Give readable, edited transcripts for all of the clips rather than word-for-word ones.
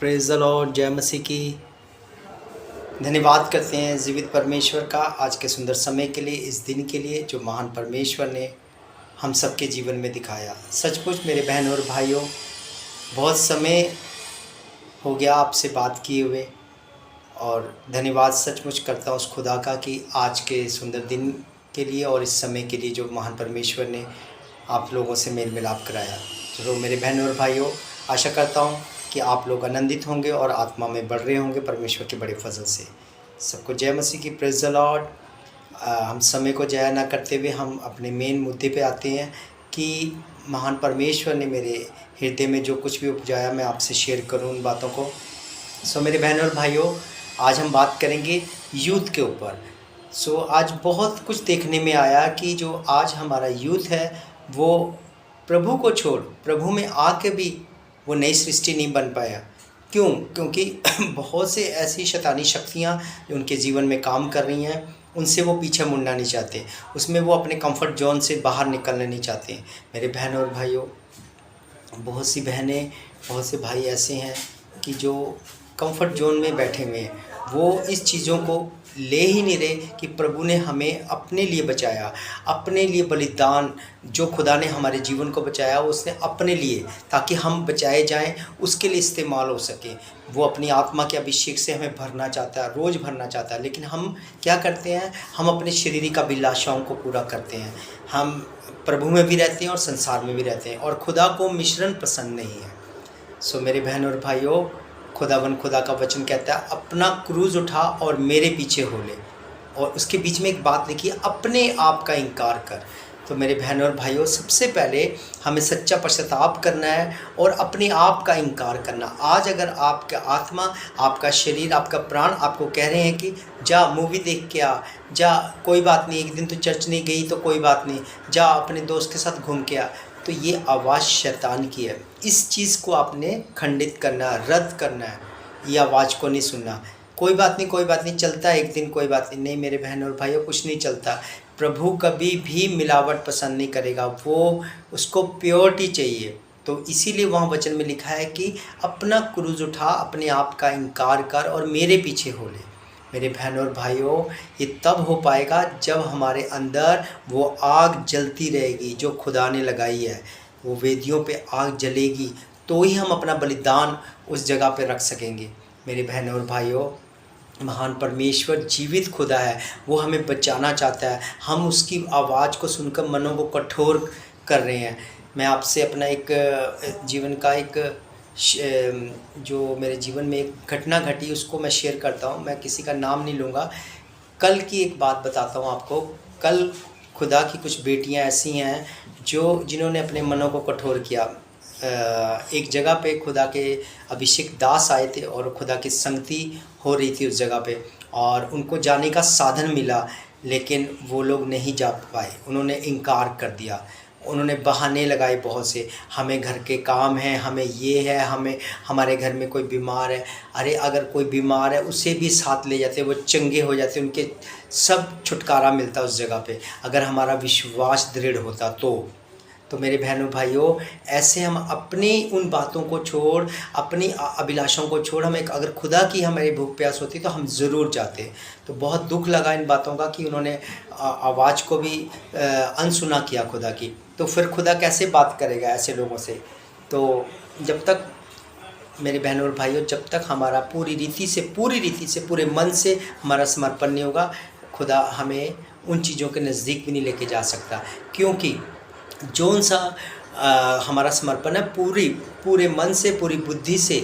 Praise the Lord, जय मसीह की। धन्यवाद करते हैं जीवित परमेश्वर का आज के सुंदर समय के लिए, इस दिन के लिए जो महान परमेश्वर ने हम सबके जीवन में दिखाया। सचमुच मेरे बहन और भाइयों, बहुत समय हो गया आपसे बात किए हुए, और धन्यवाद सचमुच करता हूँ उस खुदा का कि आज के सुंदर दिन के लिए और इस समय के लिए जो महान परमेश्वर ने आप लोगों से मेल मिलाप कराया। तो मेरे बहन और भाइयों, आशा करता हूँ कि आप लोग आनंदित होंगे और आत्मा में बढ़ रहे होंगे परमेश्वर के बड़े फजल से। सबको जय मसीह की, प्रेज़ द लॉर्ड। हम समय को ज़ाया ना करते हुए हम अपने मेन मुद्दे पे आते हैं कि महान परमेश्वर ने मेरे हृदय में जो कुछ भी उपजाया मैं आपसे शेयर करूं उन बातों को। मेरे बहन और भाइयों, आज हम बात करेंगे यूथ के ऊपर। आज बहुत कुछ देखने में आया कि जो आज हमारा यूथ है वो प्रभु को छोड़ प्रभु में आके भी वो नई सृष्टि नहीं बन पाया। क्यों? क्योंकि बहुत से ऐसी शैतानी शक्तियाँ जो उनके जीवन में काम कर रही हैं, उनसे वो पीछे मुड़ना नहीं चाहते, उसमें वो अपने कंफर्ट जोन से बाहर निकलना नहीं चाहते। मेरे बहन और भाइयों, बहुत सी बहनें, बहुत से भाई ऐसे हैं कि जो कंफर्ट जोन में बैठे हुए हैं, वो इस चीज़ों को ले ही नहीं रहे कि प्रभु ने हमें अपने लिए बचाया, अपने लिए बलिदान, जो खुदा ने हमारे जीवन को बचाया उसने अपने लिए, ताकि हम बचाए जाएं, उसके लिए इस्तेमाल हो सके। वो अपनी आत्मा के अभिषेक से हमें भरना चाहता है, रोज़ भरना चाहता है, लेकिन हम क्या करते हैं? हम अपने शरीरिक अभिलाषाओं को पूरा करते हैं। हम प्रभु में भी रहते हैं और संसार में भी रहते हैं, और खुदा को मिश्रण पसंद नहीं है। मेरे बहन और भाइयों, खुदा का वचन कहता है अपना क्रूज उठा और मेरे पीछे हो ले, और उसके बीच में एक बात लिखी है, अपने आप का इनकार कर। तो मेरे बहन और भाइयों, सबसे पहले हमें सच्चा पश्चाताप करना है और अपने आप का इनकार करना। आज अगर आपका आत्मा, आपका शरीर, आपका प्राण आपको कह रहे हैं कि जा मूवी देख के आ, जा कोई बात नहीं, एक दिन तो चर्च नहीं गई तो कोई बात नहीं, जा अपने दोस्त के साथ घूम के आ, तो ये आवाज़ शैतान की है। इस चीज़ को आपने खंडित करना है, रद्द करना है, ये आवाज़ को नहीं सुनना। कोई बात नहीं, कोई बात नहीं, चलता है एक दिन, कोई बात नहीं। नहीं मेरे बहन और भाइयों, कुछ नहीं चलता। प्रभु कभी भी मिलावट पसंद नहीं करेगा, वो उसको प्योरिटी चाहिए। तो इसीलिए वहाँ वचन में लिखा है कि अपना क्रूज उठा, अपने आप का इनकार कर और मेरे पीछे हो ले। मेरे बहन और भाइयों, ये तब हो पाएगा जब हमारे अंदर वो आग जलती रहेगी जो खुदा ने लगाई है, वो वेदियों पे आग जलेगी, तो ही हम अपना बलिदान उस जगह पे रख सकेंगे। मेरे बहन और भाइयों, महान परमेश्वर जीवित खुदा है, वो हमें बचाना चाहता है। हम उसकी आवाज़ को सुनकर मनों को कठोर कर रहे हैं। मैं आपसे अपना एक जीवन का जो मेरे जीवन में एक घटना घटी उसको मैं शेयर करता हूँ। मैं किसी का नाम नहीं लूँगा। कल की एक बात बताता हूँ आपको। कल खुदा की कुछ बेटियाँ ऐसी हैं जिन्होंने अपने मनों को कठोर किया। एक जगह पे खुदा के अभिषेक दास आए थे और खुदा की संगति हो रही थी उस जगह पे, और उनको जाने का साधन मिला, लेकिन वो लोग नहीं जा पाए। उन्होंने इनकार कर दिया, उन्होंने बहाने लगाए बहुत से, हमें घर के काम हैं, हमें ये है, हमें हमारे घर में कोई बीमार है। अरे अगर कोई बीमार है उसे भी साथ ले जाते, वो चंगे हो जाते, उनके सब छुटकारा मिलता उस जगह पे, अगर हमारा विश्वास दृढ़ होता तो मेरे बहनों भाइयों, ऐसे हम अपनी उन बातों को छोड़, अपनी अभिलाषाओं को छोड़, हमें अगर खुदा की हमारी भूख प्यास होती तो हम ज़रूर जाते। तो बहुत दुख लगा इन बातों का कि उन्होंने आवाज़ को भी अनसुना किया खुदा की। तो फिर खुदा कैसे बात करेगा ऐसे लोगों से? तो जब तक मेरे बहनों और भाइयों, जब तक हमारा पूरी रीति से, पूरे मन से हमारा समर्पण नहीं होगा, खुदा हमें उन चीज़ों के नज़दीक भी नहीं लेके जा सकता। क्योंकि जौन सा हमारा समर्पण है पूरे मन से, पूरी बुद्धि से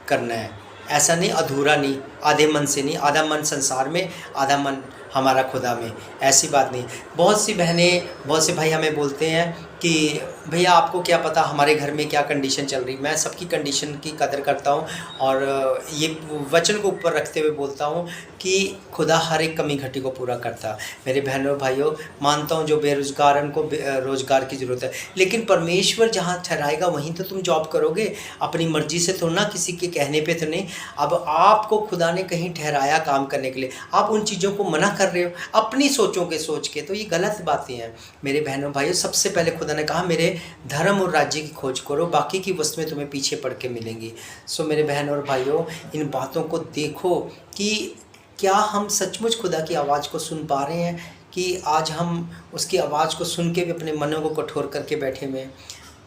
करना है। ऐसा नहीं अधूरा नहीं, आधे मन से नहीं, आधा मन संसार में, आधा मन हमारा खुदा में, ऐसी बात नहीं। बहुत सी बहनें, बहुत से भाई हमें बोलते हैं कि भैया आपको क्या पता हमारे घर में क्या कंडीशन चल रही। मैं सबकी कंडीशन की कदर करता हूँ और ये वचन को ऊपर रखते हुए बोलता हूँ कि खुदा हर एक कमी घटी को पूरा करता। मेरे बहनों भाइयों, मानता हूँ जो बेरोज़गार हैं उनको रोज़गार की ज़रूरत है, लेकिन परमेश्वर जहाँ ठहराएगा वहीं तो तुम जॉब करोगे। अपनी मर्ज़ी से थोड़ा ना, किसी के कहने पे तो नहीं। अब आपको खुदा ने कहीं ठहराया काम करने के लिए, आप उन चीज़ों को मना कर रहे हो अपनी सोचों के सोच के, तो ये गलत बातें हैं। मेरे बहनों भाइयों, सबसे पहले खुदा ने कहा मेरे धर्म और राज्य की खोज करो, बाकी की वस्तुएं तुम्हें पीछे पड़ के मिलेंगी। सो मेरे बहन और भाइयों, इन बातों को देखो कि क्या हम सचमुच खुदा की आवाज़ को सुन पा रहे हैं, कि आज हम उसकी आवाज़ को सुन के भी अपने मनों को कठोर करके बैठे हुए हैं।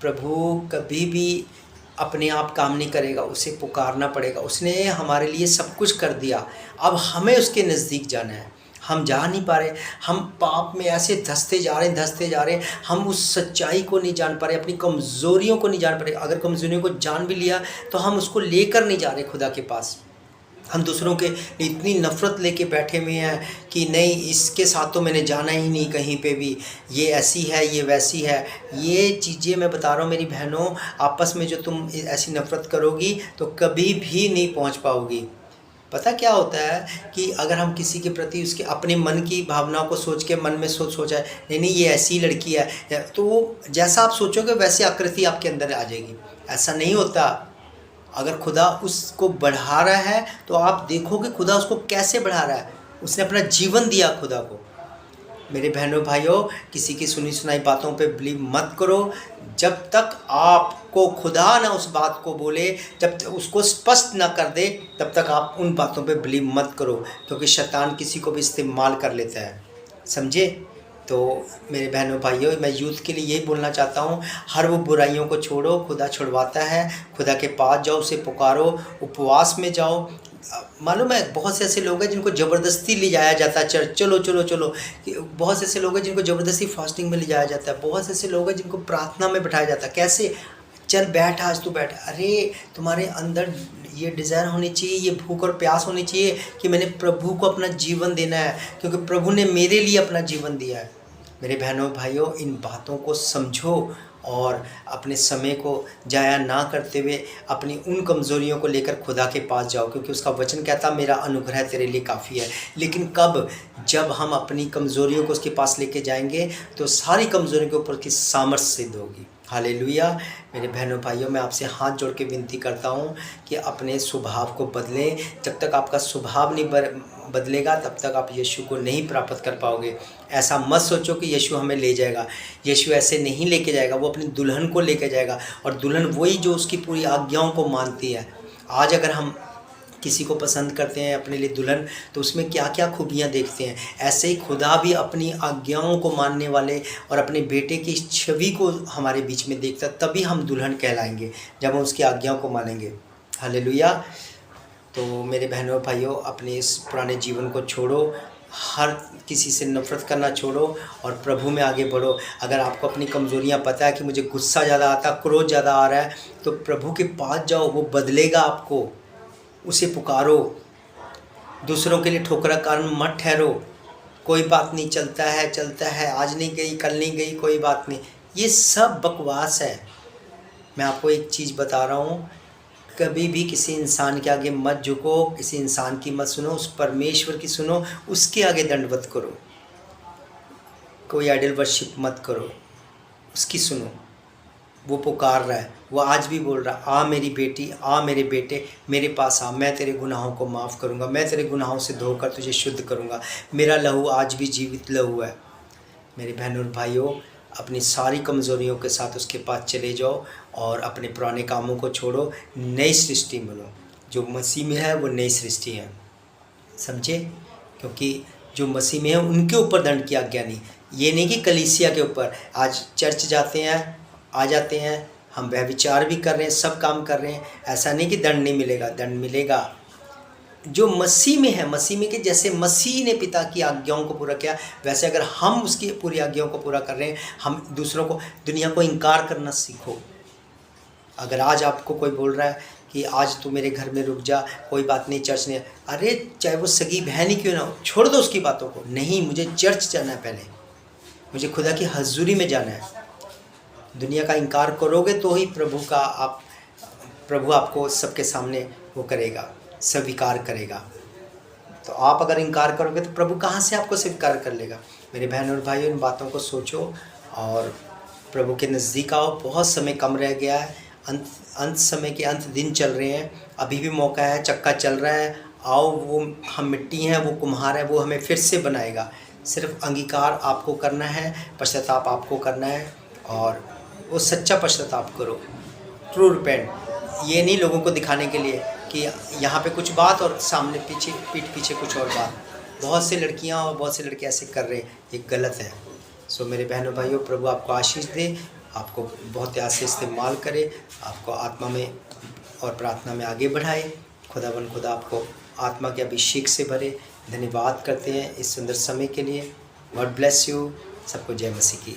प्रभु कभी भी अपने आप काम नहीं करेगा, उसे पुकारना पड़ेगा। उसने हमारे लिए सब कुछ कर दिया, अब हमें उसके नज़दीक जाना है। हम जा नहीं पा रहे, हम पाप में ऐसे धंसते जा रहे हैं, हम उस सच्चाई को नहीं जान पा रहे, अपनी कमज़ोरियों को नहीं जान पा रहे। अगर कमज़ोरियों को जान भी लिया तो हम उसको लेकर नहीं जा रहे खुदा के पास। हम दूसरों के इतनी नफ़रत लेके बैठे हुए हैं कि नहीं, इसके साथ तो मैंने जाना ही नहीं कहीं पे भी, ये ऐसी है, ये वैसी है। ये चीज़ें मैं बता रहा हूँ मेरी बहनों, आपस में जो तुम ऐसी नफ़रत करोगी तो कभी भी नहीं पहुँच पाओगी। पता क्या होता है कि अगर हम किसी के प्रति उसके अपने मन की भावनाओं को सोच के मन में सोचा है, नहीं नहीं ये ऐसी लड़की है, तो जैसा आप सोचोगे वैसी आकृति आपके अंदर आ जाएगी। ऐसा नहीं होता। अगर खुदा उसको बढ़ा रहा है तो आप देखोगे खुदा उसको कैसे बढ़ा रहा है। उसने अपना जीवन दिया खुदा को। मेरे बहनों भाइयों, किसी की सुनी सुनाई बातों पे बिलीव मत करो। जब तक आपको खुदा ना उस बात को बोले, जब तक उसको स्पष्ट ना कर दे, तब तक आप उन बातों पे बिलीव मत करो, क्योंकि शैतान किसी को भी इस्तेमाल कर लेता है। समझे? तो मेरे बहनों भाइयों, मैं यूथ के लिए यही बोलना चाहता हूँ, हर वो बुराइयों को छोड़ो, खुदा छुड़वाता है। खुदा के पास जाओ, उसे पुकारो, उपवास में जाओ। मालूम है बहुत से ऐसे लोग हैं जिनको ज़बरदस्ती ले जाया जाता है चर्च, चलो चलो चलो। बहुत से ऐसे लोग हैं जिनको ज़बरदस्ती फास्टिंग में ले जाया जाता है। बहुत से ऐसे लोग हैं जिनको प्रार्थना में बिठाया जाता है। कैसे? चल बैठ, आज तू बैठ। अरे तुम्हारे अंदर ये डिज़ायर होनी चाहिए, ये भूख और प्यास होनी चाहिए कि मैंने प्रभु को अपना जीवन देना है, क्योंकि प्रभु ने मेरे लिए अपना जीवन दिया है। मेरे बहनों भाइयों, इन बातों को समझो और अपने समय को जाया ना करते हुए अपनी उन कमज़ोरियों को लेकर खुदा के पास जाओ, क्योंकि उसका वचन कहता मेरा अनुग्रह तेरे लिए काफ़ी है। लेकिन कब? जब हम अपनी कमज़ोरियों को उसके पास लेके जाएंगे तो सारी कमज़ोरियों के ऊपर की सामर्थ्य सिद्ध होगी। हालेलुया। मेरे बहनों भाइयों, मैं आपसे हाथ जोड़ के विनती करता हूँ कि अपने स्वभाव को बदलें। जब तक आपका स्वभाव नहीं बदलेगा तब तक आप यीशु को नहीं प्राप्त कर पाओगे। ऐसा मत सोचो कि यीशु हमें ले जाएगा। यीशु ऐसे नहीं लेके जाएगा, वो अपनी दुल्हन को लेके जाएगा, और दुल्हन वही जो उसकी पूरी आज्ञाओं को मानती है। आज अगर हम किसी को पसंद करते हैं अपने लिए दुल्हन, तो उसमें क्या क्या खूबियाँ देखते हैं। ऐसे ही खुदा भी अपनी आज्ञाओं को मानने वाले और अपने बेटे की छवि को हमारे बीच में देखता, तभी हम दुल्हन कहलाएंगे, जब हम उसकी आज्ञाओं को मानेंगे। हालेलुया। तो मेरे बहनों भाइयों, अपने इस पुराने जीवन को छोड़ो, हर किसी से नफ़रत करना छोड़ो और प्रभु में आगे बढ़ो। अगर आपको अपनी कमज़ोरियाँ पता है कि मुझे गुस्सा ज़्यादा आता, क्रोध ज़्यादा आ रहा है, तो प्रभु के पास जाओ, वो बदलेगा आपको। उसे पुकारो। दूसरों के लिए ठोकरा कारण मत ठहरो। कोई बात नहीं, चलता है, आज नहीं गई, कल नहीं गई, कोई बात नहीं, ये सब बकवास है। मैं आपको एक चीज़ बता रहा हूँ, कभी भी किसी इंसान के आगे मत झुको, किसी इंसान की मत सुनो, उस परमेश्वर की सुनो, उसके आगे दंडवत करो। कोई आइडल वर्शिप मत करो, उसकी सुनो। वो पुकार रहा है, वो आज भी बोल रहा है, आ मेरी बेटी, आ मेरे बेटे, मेरे पास आ, मैं तेरे गुनाहों को माफ़ करूँगा, मैं तेरे गुनाहों से धोकर तुझे शुद्ध करूँगा। मेरा लहू आज भी जीवित लहू है। मेरे बहनों और भाइयों, अपनी सारी कमज़ोरियों के साथ उसके पास चले जाओ और अपने पुराने कामों को छोड़ो, नई सृष्टि बनो। जो मसीह में है वो नई सृष्टि है। समझे? क्योंकि जो मसीह में है उनके ऊपर दंड की आज्ञा नहीं। ये नहीं कि कलीसिया के ऊपर। आज चर्च जाते हैं, आ जाते हैं, हम व्यभिचार भी कर रहे हैं, सब काम कर रहे हैं, ऐसा नहीं कि दंड नहीं मिलेगा, दंड मिलेगा। जो मसीह में है, मसीह में कि जैसे मसीह ने पिता की आज्ञाओं को पूरा किया, वैसे अगर हम उसकी पूरी आज्ञाओं को पूरा कर रहे हैं, हम दूसरों को, दुनिया को इनकार करना सीखो। अगर आज आपको कोई बोल रहा है कि आज तू मेरे घर में रुक जा, कोई बात नहीं, चर्च नहीं, अरे चाहे वो सगी बहन ही क्यों ना हो, छोड़ दो उसकी बातों को। नहीं, मुझे चर्च जाना है, पहले मुझे खुदा की हजूरी में जाना है। दुनिया का इनकार करोगे तो ही प्रभु आपको सबके सामने वो करेगा, स्वीकार करेगा। तो आप अगर इनकार करोगे तो प्रभु कहाँ से आपको स्वीकार कर लेगा। मेरे बहनों और भाइयों, इन बातों को सोचो और प्रभु के नज़दीक आओ। बहुत समय कम रह गया है, अंत समय के अंत दिन चल रहे हैं, अभी भी मौका है, चक्का चल रहा है। आओ, वो हम मिट्टी हैं, वो कुम्हार है, वो हमें फिर से बनाएगा। सिर्फ अंगीकार आपको करना है, पश्चाताप आपको करना है और वो सच्चा पश्चाताप करो, ट्रू रिपेंट। ये नहीं लोगों को दिखाने के लिए कि यहाँ पे कुछ बात और सामने पीछे पीठ पीछे कुछ और बात। बहुत से लड़कियाँ और बहुत से लड़के ऐसे कर रहे हैं, ये गलत है। सो मेरे बहनों भाइयों, प्रभु आपको आशीष दे, आपको बहुत प्यार से इस्तेमाल करे, आपको आत्मा में और प्रार्थना में आगे बढ़ाए। खुदावन खुदा आपको आत्मा के अभिषेक से भरे। धन्यवाद करते हैं इस सुंदर समय के लिए। God bless you. सबको जय मसीह की।